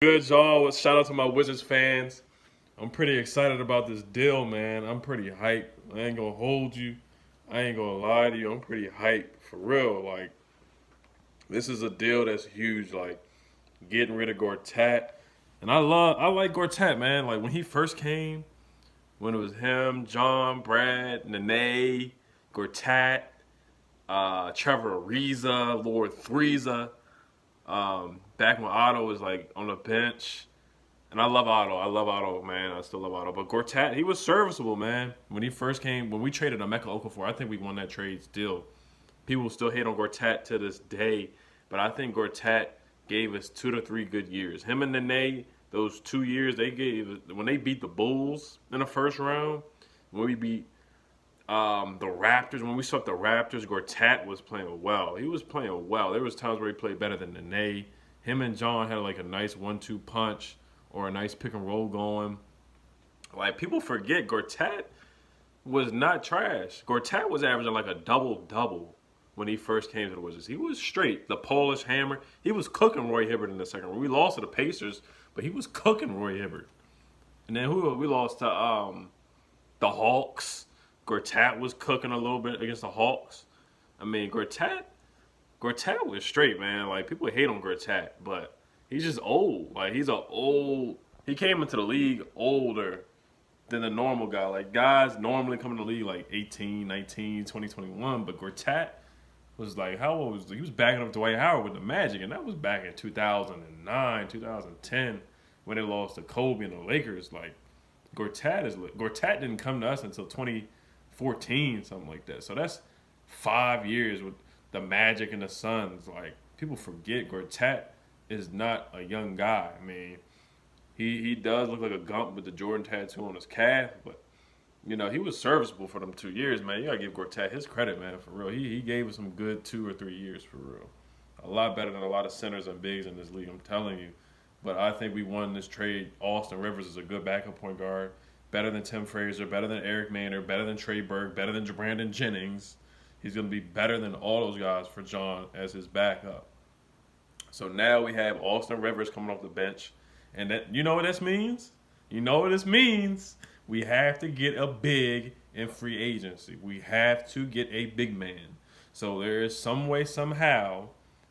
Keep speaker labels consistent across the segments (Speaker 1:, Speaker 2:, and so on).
Speaker 1: Good, y'all. Shout out to my Wizards fans. I'm pretty excited about this deal, man. I'm pretty hyped. I ain't gonna hold you. I ain't gonna lie to you. I'm pretty hyped for real. Like, this is a deal that's huge. Like, getting rid of Gortat, and I like Gortat, man. Like when he first came, when it was him, John, Brad, Nene, Gortat, Trevor Ariza, Lord Threeza. Back when Otto was like on the bench. And I love Otto. I love Otto, man. I still love Otto. But Gortat, he was serviceable, man. When he first came, when we traded Emeka Okafor, I think we won that trade still. People still hate on Gortat to this day. But I think Gortat gave us 2 to 3 good years. Him and Nene, those 2 years they gave, when they beat the Bulls in the first round, when we beat the Raptors, when we swept the Raptors, Gortat was playing well. He was playing well. There was times where he played better than Nene. Him and John had like a nice 1-2 punch or a nice pick and roll going. Like people forget, Gortat was not trash. Gortat was averaging like a double double when he first came to the Wizards. He was straight, the Polish hammer. He was cooking Roy Hibbert in the second round. We lost to the Pacers, but he was cooking Roy Hibbert. And then who we lost to the Hawks. Gortat was cooking a little bit against the Hawks. I mean, Gortat was straight, man. Like people hate on Gortat, but he's just old. Like he's a old. He came into the league older than the normal guy. Like guys normally come in the league like 18, 19, 20, 21, but Gortat was like how old was he? He was backing up Dwight Howard with the Magic, and that was back in 2009, 2010 when they lost to Kobe and the Lakers. Like Gortat didn't come to us until 2014, something like that. So that's 5 years with the Magic and the Suns. Like people forget Gortat is not a young guy. I mean, he does look like a gump with the Jordan tattoo on his calf, but he was serviceable for them 2 years, man. You gotta give Gortat his credit, man, for real. He gave us some good 2 or 3 years for real. A lot better than a lot of centers and bigs in this league, I'm telling you. But I think we won this trade. Austin Rivers is a good backup point guard, better than Tim Frazier, better than Eric Maynard, better than Trey Burke, better than Brandon Jennings. He's gonna be better than all those guys for John as his backup. So now we have Austin Rivers coming off the bench. And that you know what this means? You know what this means? We have to get a big in free agency. We have to get a big man. So there is some way, somehow,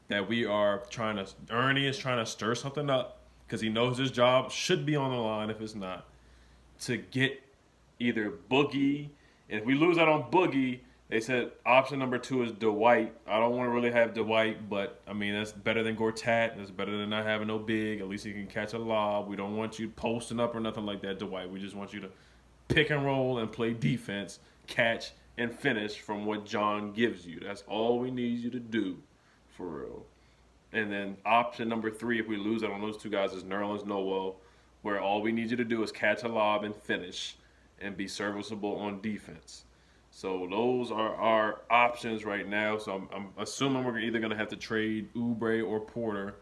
Speaker 1: that we are trying to Ernie is trying to stir something up because he knows his job should be on the line if it's not. To get either Boogie. And if we lose out on Boogie, they said option number 2 is Dwight. I don't want to really have Dwight, but I mean that's better than Gortat. That's better than not having no big. At least he can catch a lob. We don't want you posting up or nothing like that, Dwight. We just want you to pick and roll and play defense, catch and finish from what John gives you. That's all we need you to do, for real. And then option number 3, if we lose out on those two guys, is Nerlens Noel, where all we need you to do is catch a lob and finish, and be serviceable on defense. So those are our options right now. So I'm assuming we're either going to have to trade Oubre or Porter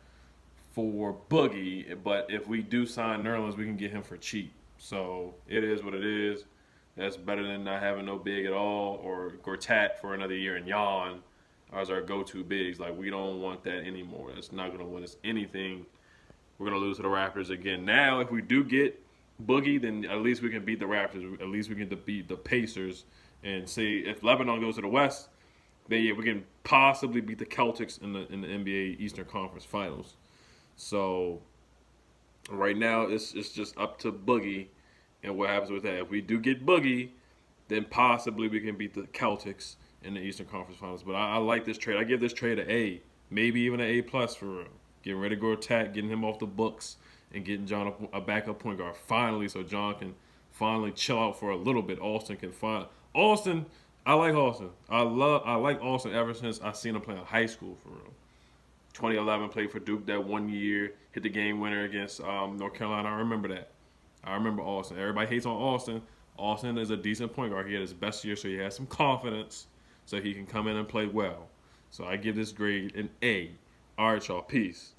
Speaker 1: for Boogie. But if we do sign Nerlens, we can get him for cheap. So it is what it is. That's better than not having no big at all, or Gortat for another year and Jan as our go-to bigs. Like we don't want that anymore. That's not going to win us anything. We're going to lose to the Raptors again. Now, if we do get Boogie, then at least we can beat the Raptors. At least we can beat the Pacers. And say if Lebanon goes to the West, then yeah, we can possibly beat the Celtics in the NBA Eastern Conference Finals. So right now it's just up to Boogie and what happens with that. If we do get Boogie, then possibly we can beat the Celtics in the Eastern Conference Finals. But I like this trade. I give this trade an A, maybe even an A+ for real. Getting rid of Gortat, getting him off the books, and getting John a backup point guard finally, so John can finally chill out for a little bit. Austin, I like Austin. I like Austin ever since I seen him play in high school for real. 2011 played for Duke that 1 year, hit the game winner against North Carolina. I remember that. I remember Austin. Everybody hates on Austin. Austin is a decent point guard. He had his best year, so he has some confidence, so he can come in and play well. So I give this grade an A. All right, y'all. Peace.